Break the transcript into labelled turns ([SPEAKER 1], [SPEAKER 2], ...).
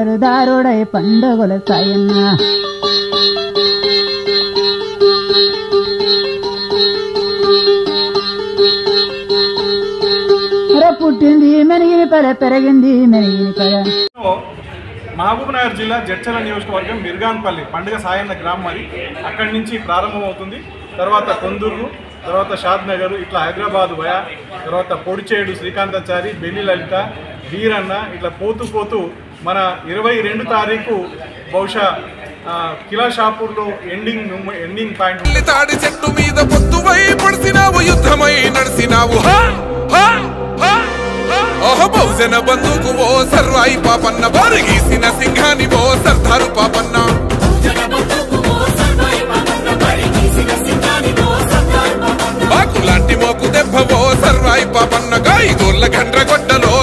[SPEAKER 1] మొదలు దారుడై పండుగల సాయన్న పుట్టింది మెనిగిని పడ పెరిగింది మెనిగిని పడ.
[SPEAKER 2] మహబూబ్నగర్ జిల్లా జడ్చర్ల నియోజకవర్గం మిర్గాన్పల్లి పండుగ సాయన్న గ్రామం అది. అక్కడి నుంచి ప్రారంభమవుతుంది. తర్వాత కొందూరు, తర్వాత షాద్ నగర్, ఇట్లా హైదరాబాద్ వయా, తర్వాత పొడిచేడు, శ్రీకాంతాచారి, బెల్లి లలిత, వీరన్న, ఇట్లా పోతూ పోతూ మన 22 తారీఖు బహుశా కిలా షాపూర్లో ఎండింగ్ పాయింట్.
[SPEAKER 3] తాడి చెట్టు మీద పొత్తువై పడిసినావు, యుద్ధమై నడిసినావు, బహుజన బంధుకు ఓ సర్వాయి పాపన్న, బారిగీసిన సింహాని ఓ సర్దారు పాపన్న, బాకులాంటి మోకు దెబ్బ ఓ సర్వాయి పాపన్న, గాయి గోళ్ళ గండ్ర గొడ్డలో